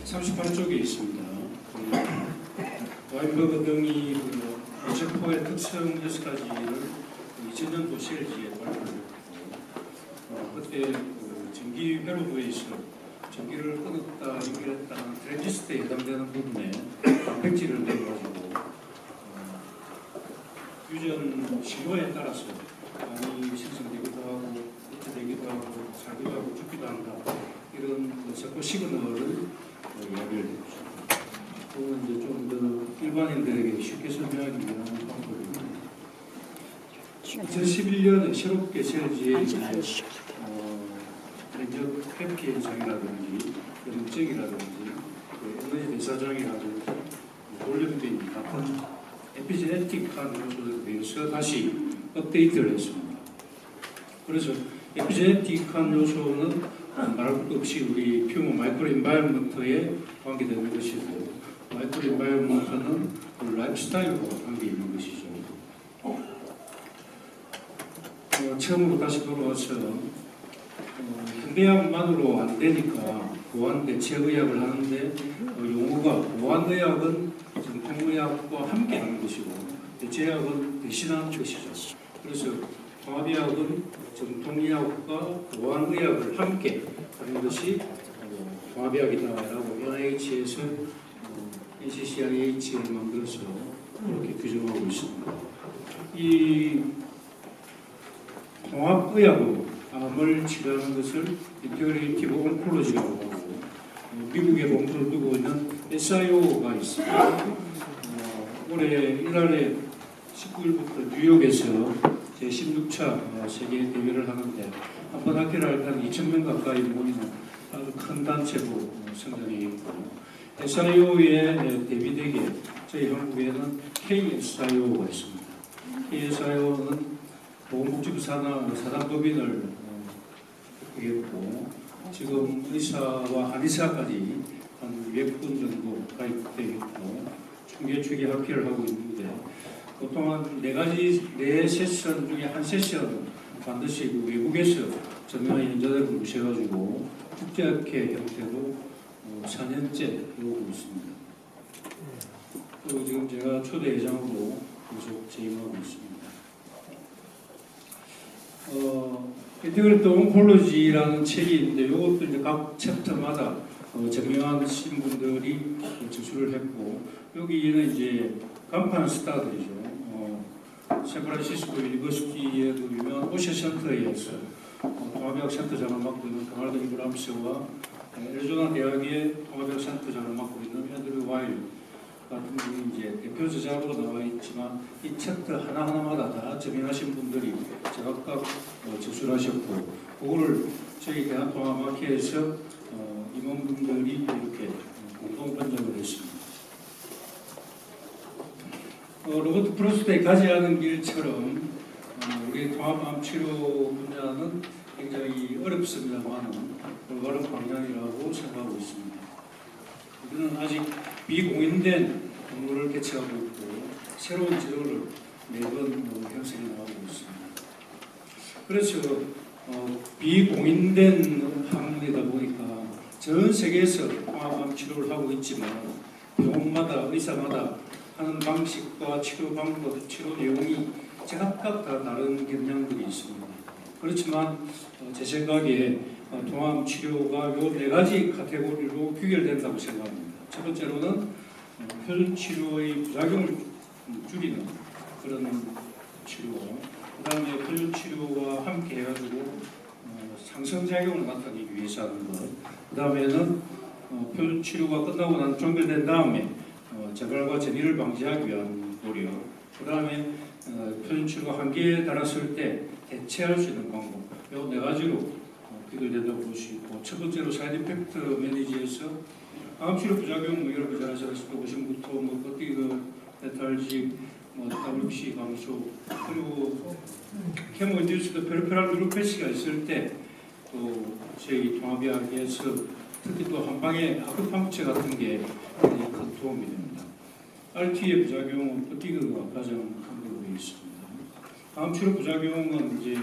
38쪽에 있습니다. 와인버그 등이 오체포의 특성 6가지를 2000년도 CLG에 발표를 했고, 그때 전기 회로부에서 전기를 끊었다, 연결했다 하는 트랜지스터에 해당되는 부분에 단백질을 내가지고 유전 신호에 따라서 암이 생성되기도 하고, 이렇게되기도 하고, 살기도 하고, 죽기도 한다. 이런 세포 시그널을 이야기를 해주죠. 그건 이제 좀 더 일반인들에게 쉽게 설명하기 위한 방법입니다. 2011년에 새롭게 CLG에 냉적 회피 현상이라든지 염증이라든지 에너지 대사장이라든지 돌림빈 같은 에피제네틱한 요소들에 대해서 다시 업데이트를 했습니다. 그래서 에피제네틱한 요소는 말할 것도 없이 우리 퓨머 마이크로 인바이러먼트에 관계되는 것이고, 마이크로 인바이러먼트는 라이프스타일과 관계 있는 것이죠. 처음으로 다시 돌아와서 현대약만으로 안 되니까 보완 대체의학을 하는데, 용어가 보완의학은 정통의학과 함께 하는 것이고 대체의학은 대신하는 것이죠. 그래서 통합의학은 정통의학과 보완의학을 함께 하는 것이 통합의학이다라고 NIH에서 NCCIH를 만들어서 그렇게 규정하고 있습니다. 이 통합의학으로 암을 치료하는 것을 인테그레이티브 온콜로지라고 하고, 미국에 본부를 두고 있는 SIO가 있습니다. 올해 1월에 19일부터 뉴욕에서 제16차 세계 대회를 하는데, 한번 학회를 할 때는 2,000명 가까이 모이는 아주 큰 단체로 성장해 있고, SIO에 대비되게 저희 한국에는 KSIO가 있습니다. KSIO는 보건복지부 사단법인을 했고, 지금 의사와 한의사까지 한 200분 정도 가입되어 있고, 총계축에 학회를 하고 있는데, 보통 한 4 세션 중에 한 세션 반드시 외국에서 전문의 연자들을 모셔가지고 국제학회 형태로 4년째 배우고 있습니다. 그리고 지금 제가 초대회장으로 계속 재임하고 있습니다. 인테그레이티브 온콜로지라는 책이 있는데, 이것도 이제 각 챕터마다 전명하신 분들이 저술을 했고, 여기는 이제 간판 스타들이죠. 샌프란시스코 유니버시티의 그 유명한 오셔 센터에서 통합의학 센터장을 맡고 있는 강할드 이브람스와 애리조나 대학의 통합의학 센터장을 맡고 있는 앤드류 와일 같은 분이 이제 대표 저자로 나와 있지만, 이 챕터 하나하나마다 다 저명하신 분들이 제각각 저술하셨고, 그거를 저희 대한통합학회에서 임원분들이 이렇게 공동 번역을 했습니다. 로버트 프로스트의 가지 않은 길처럼 우리 통합암 치료 분야는 굉장히 어렵습니다만 올바른 방향이라고 생각하고 있습니다. 우리는 아직 비공인된 연구를 개최하고 있고, 새로운 지도를 매번 형성해 나가고 있습니다. 그래서 비공인된 학문이다 보니까 전 세계에서 통합암 치료를 하고 있지만, 병원마다 의사마다 하는 방식과 치료 방법, 치료 내용이 제각각 다 다른 경향들이 있습니다. 그렇지만 제 생각에 통합 치료가 요 4가지 카테고리로 규결된다고 생각합니다. 첫 번째로는 표준 치료의 부작용을 줄이는 그런 치료, 그 다음에 표준 치료와 함께 해가지고 상승작용을 나타내기 위해서 하는 것, 그 다음에는 표준 치료가 끝나고 난 종결된 다음에 재발과 재미를 방지하기 위한 노력, 그 다음에 표준 치료가 한계에 달았을 때 대체할 수 있는 방법, 이 4가지로 비교된다고 볼 수 있고, 첫 번째로 사이드 이펙트 매니지에서 암 치료 부작용 여러분 잘 아시다시피 오심부터 버티그, 레탈직, WBC 감소, 그리고 케모 인듀스드 페리페랄 뉴로패시가 있을 때 또 저희 통합의학에서 특히 또 한방에 아크팡체 같은 게 굉장히 큰 도움이 됩니다. RT의 부작용은 버티그가 가장 큰 걸로 되어 있습니다. 암 치료 부작용은 이제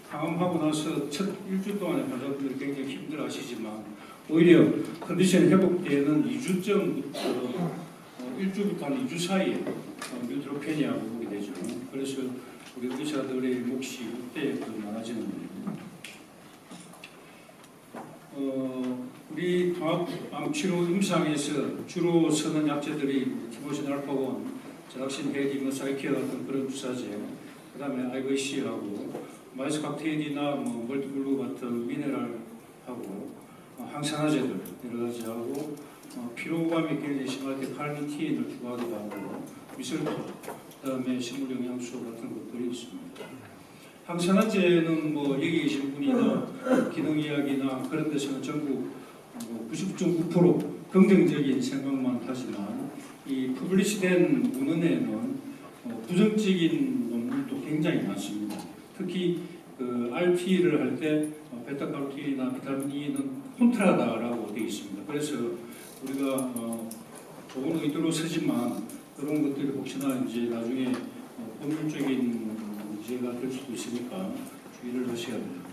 항암하고 나서 첫 일주 동안에 환자분들이 굉장히 힘들어하시지만 오히려 컨디션 회복되는 2주쯤부터 일주부터 한 2주 사이에 뉴트로페니아가 오게 되죠. 그래서 우리 의사들의 몫이 그때 많아지는 겁니다. 우리 통합암 치료 임상에서 주로 쓰는 약제들이 티모신 알파1, 제락신 헤디머 사이키아 같은 그런 주사제, 그 다음에 IVC하고 마이스각테인이나 멀티블루 같은 미네랄하고 항산화제들 여러 가지하고 피로감이 굉장히 심할 때 칼미티인을 추가하기도 하고 미설토, 그 다음에 식물영양소 같은 것들이 있습니다. 항산화제는 여기 계신 분이나 기능의학이나 그런 데서는 전부 99.9% 긍정적인 생각만 하지만 이 퍼블리시된 문헌에는 부정적인 논문도 굉장히 많습니다. 특히 그 RT를 할 때 베타카로틴이나 비타민 E는 콘트라다라고 되어 있습니다. 그래서 우리가 좋은 의도로 쓰지만 그런 것들이 혹시나 이제 나중에 법률적인 문제가 될 수도 있으니까 주의를 하셔야 됩니다.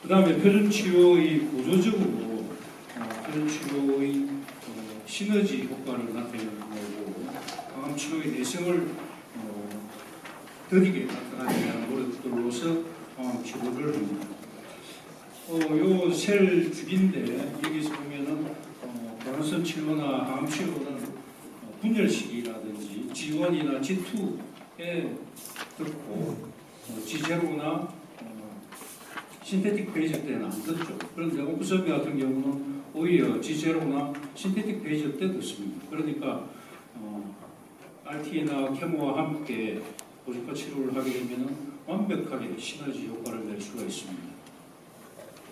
그 다음에 표준치료의 구조적으로 표준치료의 시너지 효과를 나타내는 거고 항암치료의 내성을 더디게 나타나게 하는 노력들로서 항암치료를 합니다. 요 셀 주기인데 여기서 보면은 변화성 치료나 항암치료는 분열식이라든지 G1이나 G2에 듣고 G0나 신테틱 페이지 때는 안 듣죠. 그런데 옥구선비 같은 경우는 오히려 G0나 신테틱 페이지 때 듣습니다. 그러니까 RT나 케모와 함께 고주파 치료를 하게 되면 완벽하게 시너지 효과를 낼 수가 있습니다.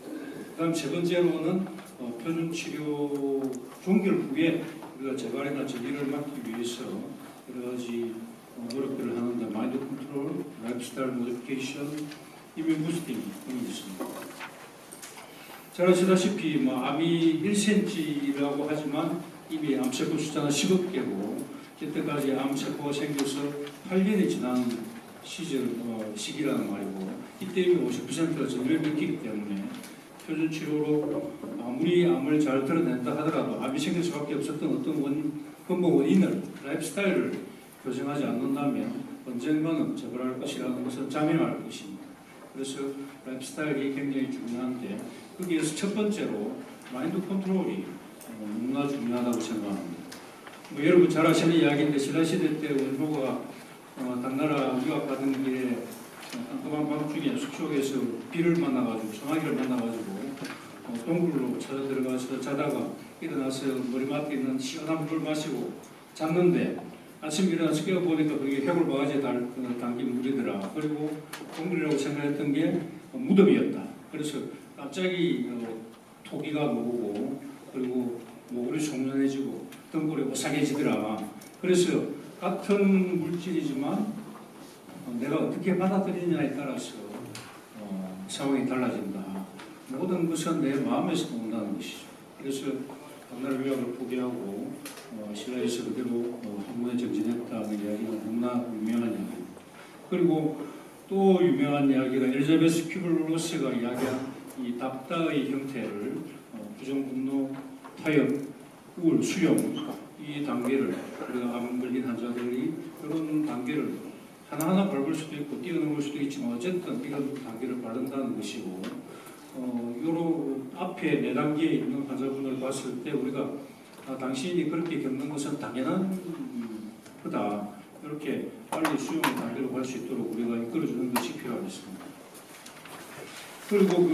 그 다음 세 번째로는 표준 치료 종결 후에 우리가 재발이나 재기를 막기 위해서 여러 가지 노력들을 하는데 마인드 컨트롤, 라이프스타일 모디피케이션, 이뮤 부스팅 등이 있습니다. 잘 아시다시피 암이 1cm라고 하지만 이미 암세포 숫자는 10억 개고 이때까지 암세포가 생겨서 8년이 지난 시기라는 말이고 이때 이미 50%가 전멸됐기 때문에 표준 치료로 아무리 암을 잘 드러낸다 하더라도 암이 생길 수밖에 없었던 어떤 근본 원인을 라이프스타일을 교정하지 않는다면 언젠가는 재발할 것이라는 것은 자명할 것입니다. 그래서 라이프스타일이 굉장히 중요한데 거기에서 첫 번째로 마인드 컨트롤이 너무나 중요하다고 생각합니다. 여러분 잘 아시는 이야기인데 신라시대 때 원조가 당나라 유학 가던 길에 깜깜한 밤중에 숲속에서 비를 만나가지고 소나기를 만나가지고 동굴로 찾아 들어가서 자다가 일어나서 머리맡에 있는 시원한 물을 마시고 잤는데 아침 일어나서 깨어보니까 그게 해골 바가지에 담긴 물이더라. 그리고 동굴이라고 생각했던 게 무덤이었다. 그래서 갑자기 토기가 녹고 그리고 목울이 송연해지고 등골이 오싹해지더라. 그래서 같은 물질이지만 내가 어떻게 받아들이냐에 따라서 상황이 달라진다. 모든 것은 내 마음에서 온다는 것이죠. 그래서 당나라 유학을 포기하고 신라에서 그대로 학문에 정진했다는 이야기가 너무나 유명한 이야기입니다. 그리고 또 유명한 이야기가 엘리자베스 큐블로스가 이야기한 이 답다의 형태를 부정, 분노, 타협, 우울, 수용 이 단계를 우리가 암 걸린 환자들이 이런 단계를 하나하나 밟을 수도 있고 뛰어넘을 수도 있지만 어쨌든 이런 단계를 밟는다는 것이고 요로 앞에 4단계에 있는 환자분을 봤을 때 우리가 당신이 그렇게 겪는 것은 당연한 거다. 이렇게 빨리 수용의 단계로 갈 수 있도록 우리가 이끌어주는 것이 필요하겠습니다. 그리고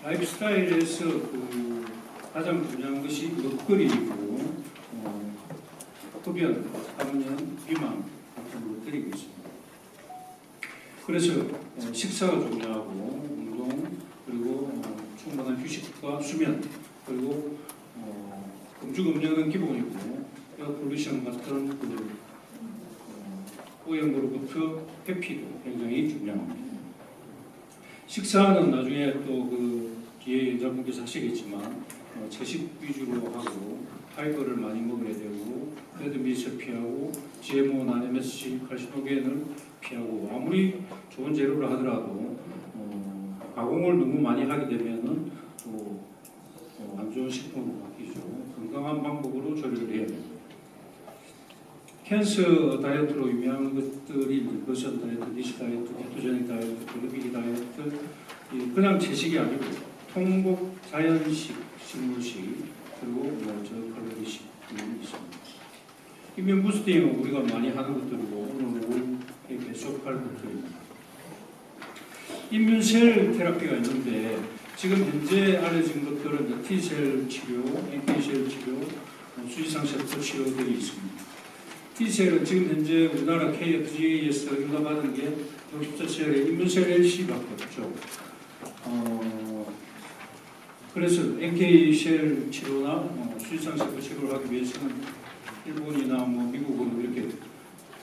라이프스타일에서 가장 중요한 것이 먹거리이고 흡연, 감염, 비만 같은 것들이 있습니다. 그래서 식사가 중요하고 운동 그리고 충분한 휴식과 수면 그리고 음주 음료는 기본이고 에어 폴루션 같은 오염으로부터 회피도 굉장히 중요합니다. 식사는 나중에 또 뒤에 여자분께서 하시겠지만 채식 위주로 하고 파이버를 많이 먹어야 되고 레드밋을 피하고 GMO나 MSG, 칼시노겐을 피하고 아무리 좋은 재료를 하더라도 가공을 너무 많이 하게 되면은 또 안 좋은 식품으로 바뀌죠. 건강한 방법으로 조리를 해야 됩니다. 캔서 다이어트로 유명한 것들이 버전 다이어트, 니시 다이어트, 케토제닉 다이어트, 글루비기 다이어트, 그냥 채식이 아니고 통곡, 자연식, 식물식, 그리고 저칼로리식 등이 있습니다. 이면 부스팅은 우리가 많이 하는 것들이고 오늘 계속할 것들입니다. 임mun셀 테라피가 있는데 지금 현재 알려진 것들은 T셀 치료, NK셀 치료, 수지상 세포 치료들이 있습니다. T셀은 지금 현재 우리나라 KFGA에서 인가받은 게 64셀의 임mun셀 LC밖에 없죠. 그래서 NK셀 치료나 수지상 세포 치료를 하기 위해서는 일본이나 미국으로 이렇게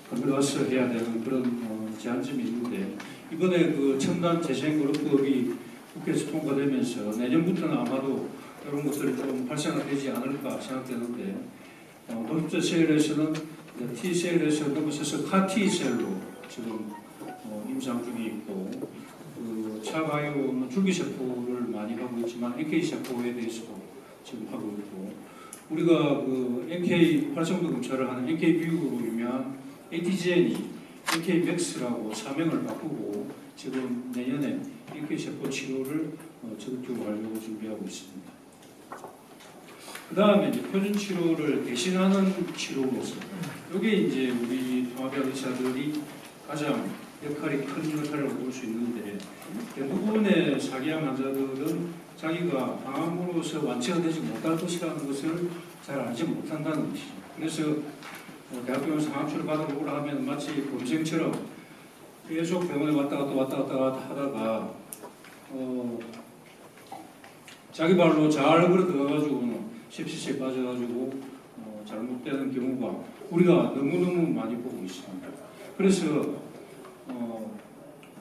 건너가서 해야 되는 그런 제한점이 있는데 이번에 그 첨단 재생의료법이 국회에서 통과되면서 내년부터는 아마도 이런 것들이 좀 활성화되지 않을까 생각되는데 노숙자셀에서는 T셀에서 넘어서서 CAR-T셀로 지금 임상 중에 있고 그 차바이오는 줄기세포를 많이 하고 있지만 NK세포에 대해서도 지금 하고 있고 우리가 그 NK 활성도 검사를 하는 NK뷰로 유명한 ATGN이 NK맥스라고 사명을 바꾸고 지금 내년에 NK세포 치료를 적극적으로 하려고 준비하고 있습니다. 그 다음에 이제 표준 치료를 대신하는 치료로서 이게 이제 우리 통합의학 의사들이 가장 역할이 큰 역할을 볼 수 있는데 대부분의 사기암 환자들은 자기가 항암으로서 완치가 되지 못할 것이라는 것을 잘 알지 못한다는 것이죠. 그래서 대학병원에서 항암치료 받으러 오라 하면 마치 범생처럼 계속 병원에 왔다 갔다 하다가 자기 발로 잘 걸어 들어가가지고는 sepsis에 빠져가지고 잘못되는 경우가 우리가 너무너무 많이 보고 있습니다. 그래서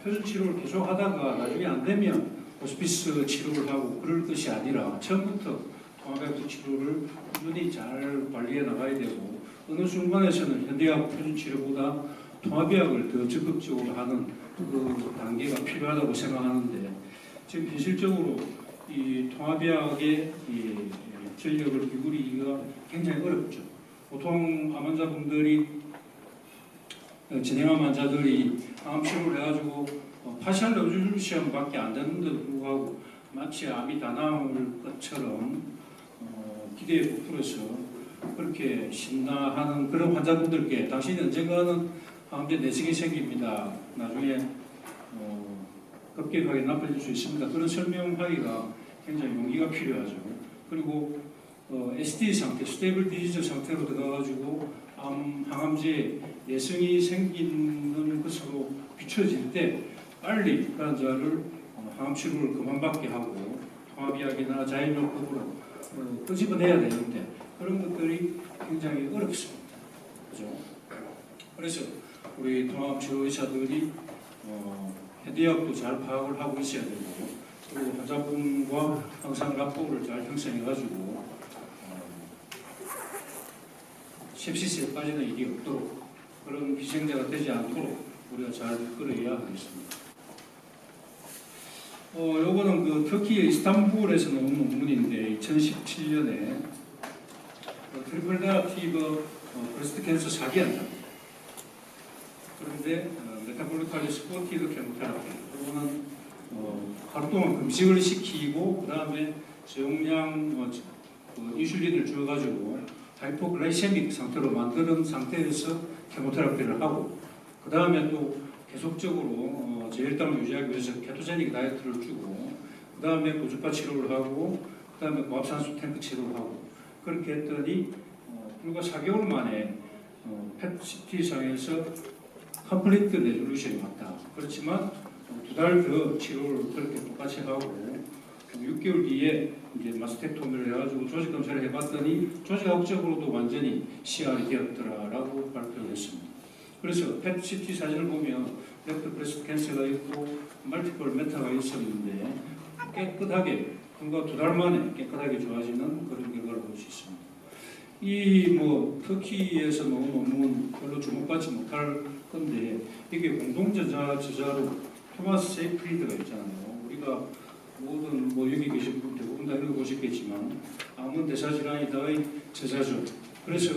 표준 치료를 계속 하다가 나중에 안 되면 호스피스 치료를 하고 그럴 것이 아니라 처음부터 통합의학 치료를 꾸준히 잘 관리해 나가야 되고 어느 순간에서는 현대의학 표준 치료보다 통합의학을 더 적극적으로 하는 그 단계가 필요하다고 생각하는데 지금 현실적으로 이 통합의학의 이 전력을 기울이기가 굉장히 어렵죠. 보통 암 환자분들이 진행암 환자들이 암 치료를 해가지고 파셜 레졸루션밖에 안 되는데도 불구하고 마치 암이 다 나을 것처럼 기대에 부풀어서 그렇게 신나하는 그런 환자분들께 당신이 언젠가는 암제 내성이 생깁니다. 나중에 급격하게 나빠질 수 있습니다. 그런 설명하기가 굉장히 용기가 필요하죠. 그리고 SD 상태, 스테이블 디지즈 상태로 들어가가지고 항암제에 내성이 생기는 것으로 비춰질 때 빨리 그 환자를 항암 치료를 그만 받게 하고 통합의학이나 자연요법으로 끄집어내야 되는데 그런 것들이 굉장히 어렵습니다. 그죠? 그래서 우리 통합치료 의사들이 현대의학도 잘 파악을 하고 있어야 되고 그리고 환자분과 항상 라포를 잘 형성해가지고 sepsis에 빠지는 일이 없도록 그런 희생자가 되지 않도록 우리가 잘 끌어야 하겠습니다. 요거는 그 터키 이스탄불에서 나온 논문인데 2017년에 트리플 네거티브 브레스트 캔서 사기 환자 그런데 메타볼리칼리 스포티드 케모테라피 이거는 하루 동안 금식을 시키고 그 다음에 저용량 인슐린을 주어가지고 하이포글라이세믹 상태로 만드는 상태에서 케모테라피를 하고 그 다음에 또 계속적으로 저혈당을 유지하기 위해서 케토제닉 다이어트를 주고 그 다음에 고주파 치료를 하고 그 다음에 고압산소 탱크 치료를 하고 그렇게 했더니 불과 4개월 만에 펫CT상에서 컴플리트 레졸루션이 왔다. 그렇지만 2달 더 치료를 그렇게 똑같이 하고 6개월 뒤에 이제 마스텍토미를 해가지고 조직 검사를 해봤더니 조직학적으로도 완전히 CR이 되었더라라고 발표를 했습니다. 그래서 펫CT 사진을 보면 레프트 브레스트 캔서가 있고 멀티플 메타가 있었는데 깨끗하게 불과 2달 만에 깨끗하게 좋아지는 그런 결과를 볼 수 있습니다. 이 뭐 터키에서 나온 논문 별로 주목받지 못할 건데 이게 공동 저자로 토마스 세이프리드가 있잖아요. 우리가 모든 뭐 여기 계신 분 대부분 다 읽어보셨겠지만 암은 대사질환이다의 저자죠. 그래서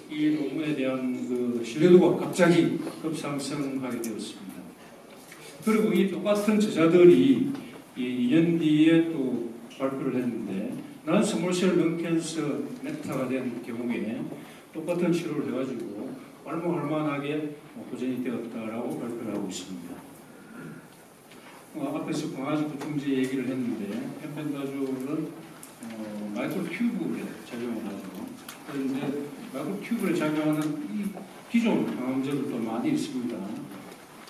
이 논문에 대한 그 신뢰도가 갑자기 급상승하게 되었습니다. 그리고 이 똑같은 저자들이 2년 뒤에 또 발표를 했는데 non-small-cell lung cancer 메타가 된 경우에 똑같은 치료를 해가지고 활용할 만하게 보전이 되었다라고 발표를 하고 있습니다. 앞에서 강아지 구충제 얘기를 했는데 펜펜다졸은 마이크로튜브에 작용을 하죠. 그런데 마이크로튜브에 작용하는 이 기존 항암제들도 많이 있습니다.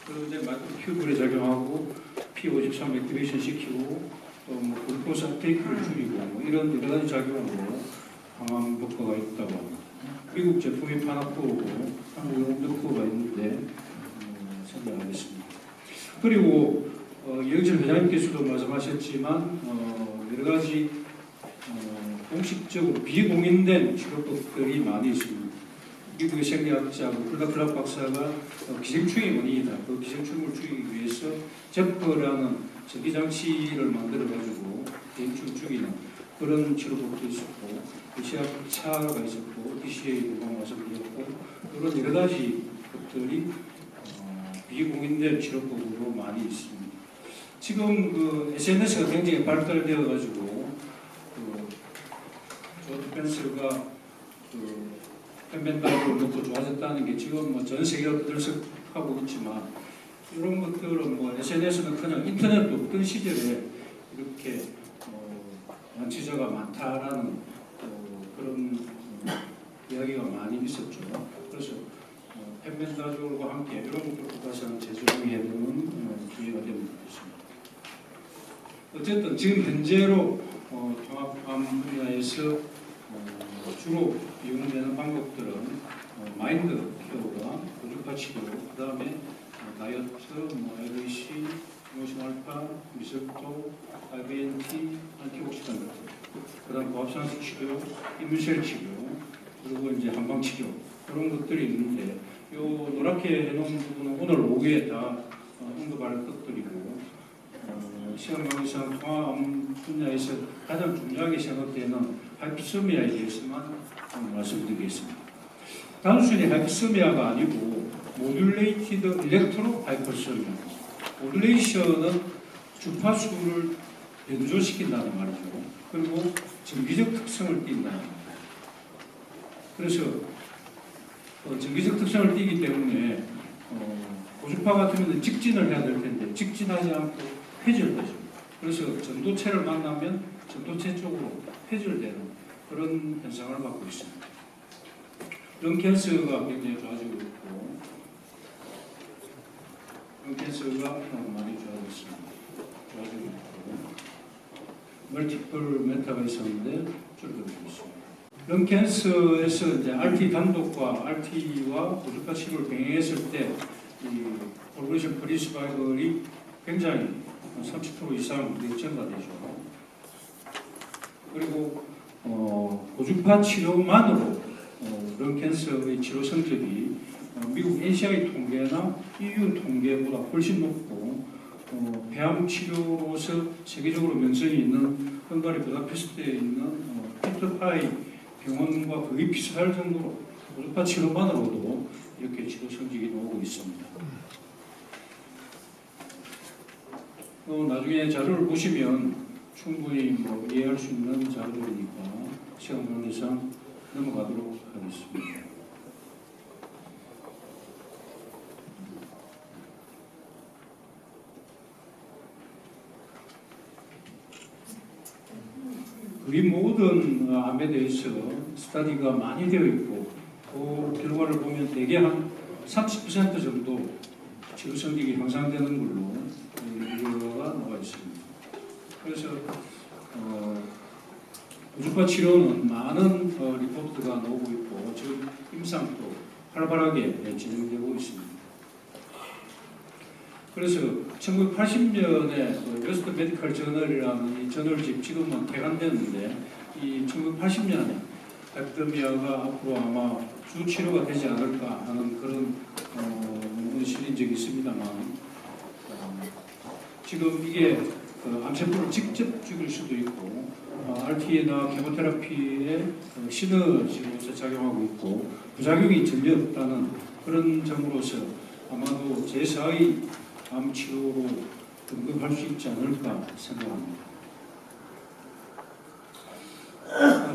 그런데 마이크로튜브에 작용하고 P53 액티베이션 시키고 또뭐 글루코스 업테이크를 줄이고 뭐 이런 여러 가지 작용으로 항암 효과가 있다고 합니다. 미국 제품이 파나코르고 한국 옴드코가 있는데 설명하겠습니다. 그리고 이영철 회장님께서도 말씀하셨지만 여러 가지 공식적으로 비공인된 치료법들이 많이 있습니다. 미국의 생리학자고 클락 박사가 기생충의 원인이다. 그 기생충을 죽이기 위해서 제퍼라는 전기장치를 만들어가지고 기생충을 죽이는 그런 치료법도 있었고, 시약차가 있었고, DCA도 말씀드렸고, 그런 여러 가지 것들이 비공인된 치료법으로 많이 있습니다. 지금 그 SNS가 굉장히 발달되어가지고 조 디펜스가 펜펜다를 놓고 좋아졌다는 게 지금 뭐 전 세계가 들썩하고 있지만 이런 것들은 뭐 SNS는 그냥 인터넷도 없던 시절에 이렇게 완치자가 많다라는 그런 이야기가 많이 있었죠. 그래서 펜펜다졸과 함께 이런 것들도 다시 한번 재조명해보는 기회가 되면 좋겠습니다. 어쨌든 지금 현재로 종합암 분야에서 주로 이용되는 방법들은 마인드 케어가 고주파 치료, 그 다음에 다이어트, LVC, 이모시널파, 미설도, IBNT, 안티옥시던트, 그 다음 고압산소 치료, 이뮤셀 치료, 그리고 이제 한방 치료 그런 것들이 있는데 이 노랗게 해놓은 부분은 오늘 오후에 다 언급할 것들이고 시간 관계상 통합암 분야에서 가장 중요하게 생각되는 하이프소미아에 대해서만 말씀드리겠습니다. 단순히 하이프소미아가 아니고 모듈레이티드 일렉트로 하이퍼소미아. 모듈레이션은 주파수를 변조시킨다는 말이죠. 그리고 전기적 특성을 띈다는 말이죠. 그래서 전기적 특성을 띠기 때문에 고주파 같으면 직진을 해야 될 텐데 직진하지 않고 회절되죠. 그래서 전도체를 만나면 전도체 쪽으로 회절되는 그런 현상을 갖고 있습니다. 런캔서가 굉장히 좋아지고 있고 런캔서가 많이 좋아지고 있고 멀티플 메타가 있었는데 줄어들고 있습니다. 런캔서에서 이제 RT 단독과 RT와 고주파 치료를 병행했을 때 이 프로그레션 프리 서바이벌이 굉장히 30% 이상 증가가 되죠. 그리고 고주파 치료만으로 런캔서의 치료 성적이 미국 NCI 통계나 EU 통계보다 훨씬 높고 폐암 치료로서 세계적으로 명성이 있는 헝가리 부다페스트에 있는 피터파이 병원과 거의 비슷할 정도로 고주파 치료만으로도 이렇게 치료 성적이 나오고 있습니다. 나중에 자료를 보시면 충분히 이해할 수 있는 자료들이니까 시간 관계상 넘어가도록 하겠습니다. 거의 모든 암에 대해서 스터디가 많이 되어 있고 그 결과를 보면 대개 한 30% 정도 치료 성적이 향상되는 걸로 결과가 나와 있습니다. 그래서 고주파 치료는 많은 리포트가 나오고 있고 지금 임상도 활발하게 진행되고 있습니다. 그래서 1980년에 웨스트 메디컬 저널이라는 이 저널집 지금은 폐간됐는데 이 1980년에 하이프더미아가 앞으로 아마 주 치료가 되지 않을까 하는 그런 논문이 실린 적이 있습니다만 지금 이게 암세포를 직접 죽일 수도 있고 RTA나 케모테라피에 시너지로서 작용하고 있고 부작용이 전혀 없다는 그런 점으로서 아마도 제4의 암 치료로 등급할 수 있지 않을까 생각합니다.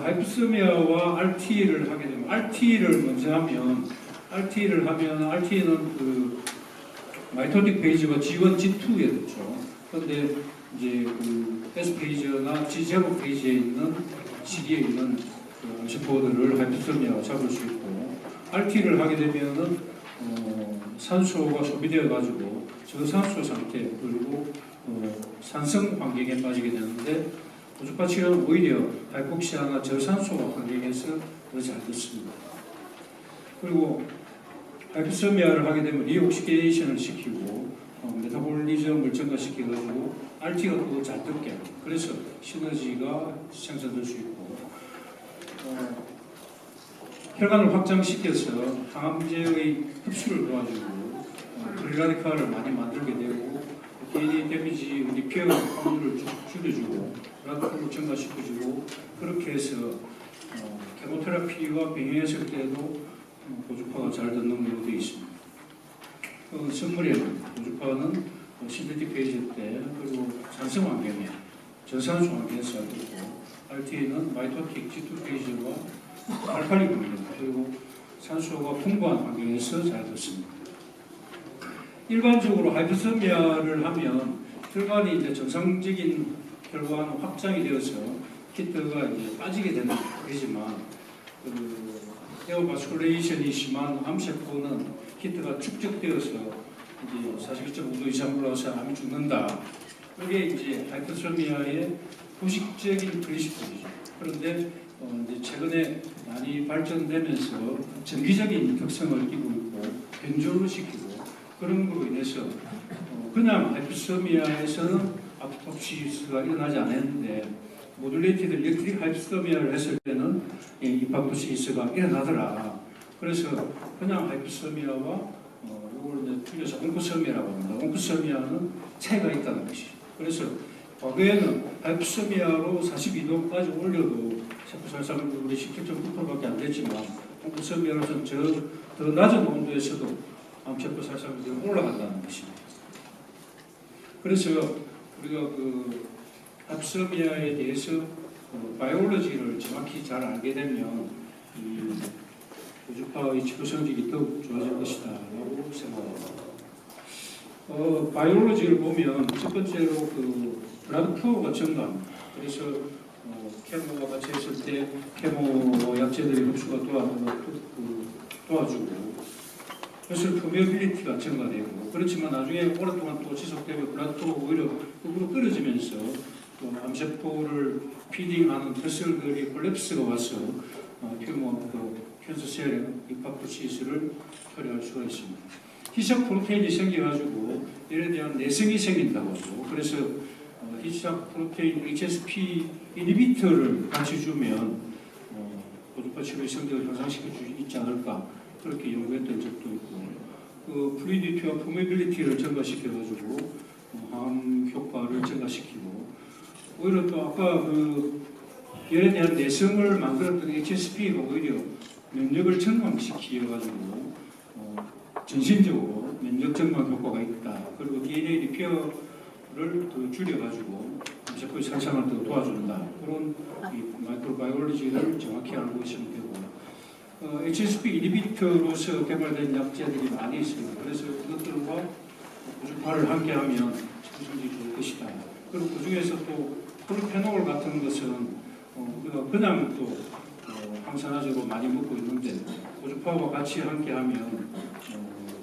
하이프서미아와 RT를 하게 되면 RT를 먼저 하면 RT는 그 마이토틱 페이지가 G1, G2에 있죠. 그런데 이제 그 S 페이지나 G 제곱 페이지에 있는 시기에 있는 그 암세포들을 하이프서미아가 잡을 수 있고 RT를 하게 되면은 산소가 소비되어 가지고 저산소 상태 그리고 산성 환경에 빠지게 되는데 고주파 치료는 오히려 하이폭시아나 저산소 환경에서 더 잘 듣습니다. 그리고 하이프서미아를 하게 되면 리옥시게이션을 시키고 메타볼리즘을 증가시켜가지고 RT가 더 잘 듣게 합니다. 그래서 시너지가 생산될 수 있고 혈관을 확장시켜서 항암제의 흡수를 도와주고 프리라디칼을 많이 만들게 되고 DNA 데미지 리페어 확률을 줄여주고 블라드풀을 증가시켜주고 그렇게 해서 케모테라피와 병행했을 때도 고주파가 잘 듣는 걸로 되어 있습니다. 선물에는 고주파는 신데틱 페이지 때 그리고 산성 환경에 저산소 환경에서 잘 듣고 RT는 마이토틱 G2 페이지와 알칼리 환경 그리고 산소가 풍부한 환경에서 잘 듣습니다. 일반적으로 하이프서미아를 하면 혈관이 이제 정상적인 혈관 확장이 되어서 키트가 이제 빠지게 되지만 에어바스쿨레이션이 심한 암세포는 키트가 축적되어서 이제 41.5도 이상 올라와서 암이 죽는다. 그게 이제 하이퍼소미아의 부식적인 프린시플이죠. 그런데 이제 최근에 많이 발전되면서 정기적인 특성을 띠고 있고 변조를 시키고 그런 거로 인해서 그냥 하이퍼소미아에서는 아포토시스가 일어나지 않았는데 모듈레이티드 일렉트릭 하이퍼소미아를 했을 때는 이 아포토시스가 일어나더라. 그래서 그냥 하이퍼소미아와 이걸 이제 줄여서 옹코소미아라고 합니다. 옹코소미아는 차이가 있다는 것이죠. 그래서 과거에는 하이퍼소미아로 42도까지 올려도 세포살상률이 17.9%밖에 안 됐지만 옹코소미아로서는 더 낮은 온도에서도 암세포 살상률이 올라간다는 것입니다. 그래서 우리가 그 하이퍼소미아에 대해서 바이올로지를 정확히 잘 알게 되면 이 고주파의 치료 성적이 더욱 좋아질 것이다 라고 생각합니다. 바이올로지를 보면 첫 번째로 그 블라드 플로우가 증가합니다. 그래서 케모가 같이 했을 때 케모 약제들의 흡수가 도와주고 그래서 퍼메어빌리티가 증가되고 그렇지만 나중에 오랫동안 또 지속되고 블라드 플로우가 오히려 극으로 떨어지면서 또 암세포를 피딩하는 뱃슬들이 콜랩스가 와서 캔서셀 이파프시스를 처리할 수가 있습니다. 희석 프로테인이 생겨가지고 이에 대한 내성이 생긴다고 하죠. 그래서 희석 프로테인 HSP 이니비터를 같이 주면 고주파 치료의 성적을 향상시킬 수 있지 않을까 그렇게 연구했던 적도 있고 그 플루이디티와 퍼메빌리티를 증가시켜가지고 항암 효과를 증가시키고 오히려 또 아까 그 열에 대한 내성을 만들었던 HSP가 오히려 면역을 증강시켜가지고 전신적으로 면역 증강 효과가 있다. 그리고 DNA 리페어를 더 줄여가지고 암세포의 살상을 더 도와준다. 그런 마이크로바이올로지를 정확히 알고 있으면 되고 HSP 이니비터로서 개발된 약제들이 많이 있습니다. 그래서 그것들과 고주파를 함께하면 치료성적이 좋을 것이다. 그리고 그 중에서 또 폴리페놀 같은 것은 우리가 그냥 또 항산화제로 많이 먹고 있는데 고주파와 같이 함께하면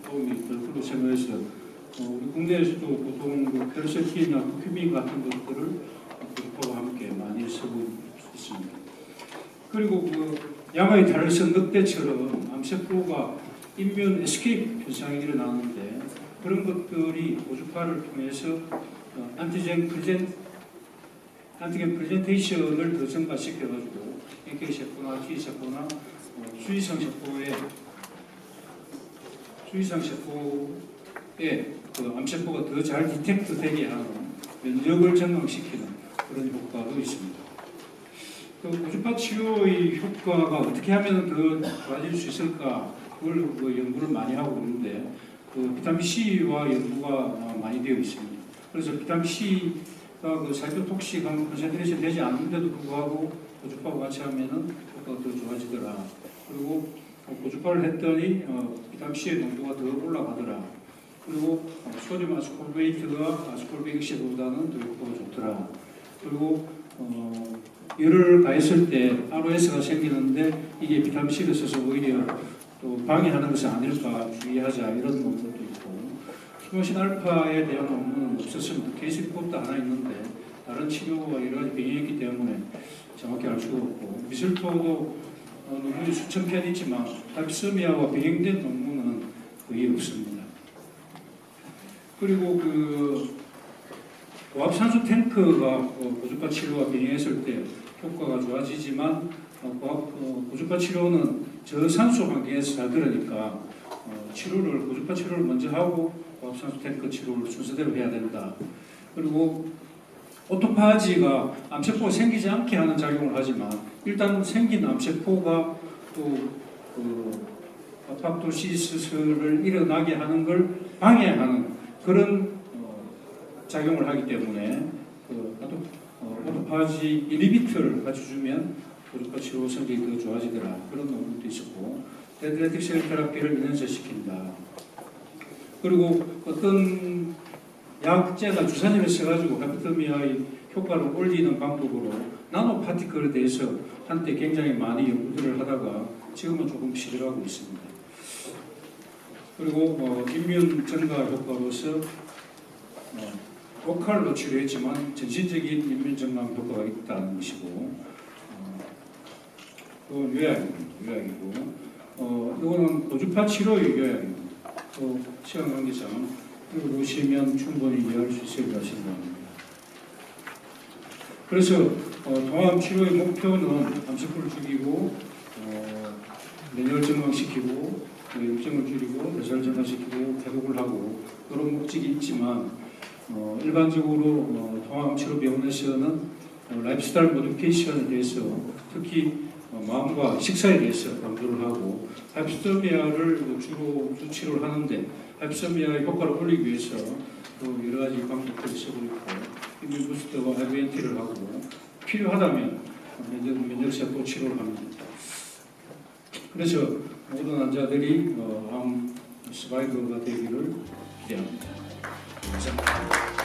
도움이 될 거로 생각해서 우리 국내에서도 보통 그 페르세틴이나 쿠큐민 같은 것들을 고주파와 함께 많이 쓰고 있습니다. 그리고 그 야마의 달선 늑대처럼 암세포가 인면 에스케이프 현상이 일어나는데 그런 것들이 고주파를 통해서 안티젠 프리젠 안티겐 프레젠테이션을 더 증가시켜가지고 NK 세포나 T 세포나 수의성 세포의 그 암세포가 더 잘 디텍트 되게 하는 면역을 증강시키는 그런 효과도 있습니다. 그 고주파 치료의 효과가 어떻게 하면 더 좋아질 수 있을까? 그걸 연구를 많이 하고 있는데 그 비타민 C와 연구가 많이 되어 있습니다. 그래서 비타민 C가 그 사이토톡식한 컨센트레이션 되지 않는데도 불구하고 고주파와 같이 하면은 효과가 더 좋아지더라. 그리고 고주파를 했더니 비타민 C의 농도가 더 올라가더라. 그리고 소듐 아스콜베이트가 아스콜베이시보다는 더 효과가 좋더라. 그리고 열을 가했을 때 ROS가 생기는데 이게 비타민 C를 써서 오히려 또 방해하는 것은 아닐까 주의하자 이런 논문도 있고 티모신 알파에 대한 논문은 없었습니다. 케이스 리포트 하나 있는데 다른 치료와 여러 가지 병행했기 때문에 정확히 알 수가 없고 미술토도 논문이 수천 편 있지만 탈피스미아와 병행된 논문은 거의 없습니다. 그리고 그 고압산소 탱크가 고주파 치료와 병행했을 때 효과가 좋아지지만 고주파 치료는 저산소 환경에서 잘 들으니까 고주파 치료를 먼저 하고 고압산소 탱크 치료를 순서대로 해야 된다. 그리고 오토파지가 암세포가 생기지 않게 하는 작용을 하지만 일단 생긴 암세포가 또 아파토시스를 일어나게 하는 걸 방해하는 그런 작용을 하기 때문에 오토파지 이니비트를 같이 주면 고주파 치료 성격이 더 좋아지더라. 그런 논문도 있었고 데드레틱 셀 테라피를 연쇄시킨다. 그리고 어떤 약제가 주사님을 써가지고 하이퍼토미아의 효과를 올리는 방법으로 나노 파티클에 대해서 한때 굉장히 많이 연구들을 하다가 지금은 조금 시들하고 있습니다. 그리고 인면 증가 효과로서 로컬로 치료했지만 전신적인 인면 증강 효과가 있다는 것이고 그건 요약이고 이거는 고주파 치료의 요약입니다. 또 시간 관계상 이거 보시면 충분히 이해할 수 있을 것이라 생각합니다. 그래서 통합 치료의 목표는 암세포를 죽이고 면역을 증강시키고 염증을 줄이고 대사를 증강시키고 회복을 하고 그런 목적이 있지만 일반적으로 통합치료병원에서는 라이프스타일 모디피케이션에 대해서 특히 마음과 식사에 대해서 강조를 하고 하이퍼토미아를 주로 치료를 하는데 하이퍼토미아의 효과를 올리기 위해서 또 여러 가지 방법들을 쓰고 있고 이뮤 부스터와 IVNT를 하고 필요하다면 면역세포 치료를 합니다. 그래서 모든 환자들이 암 서바이버가 되기를 기대합니다. 감사합니다.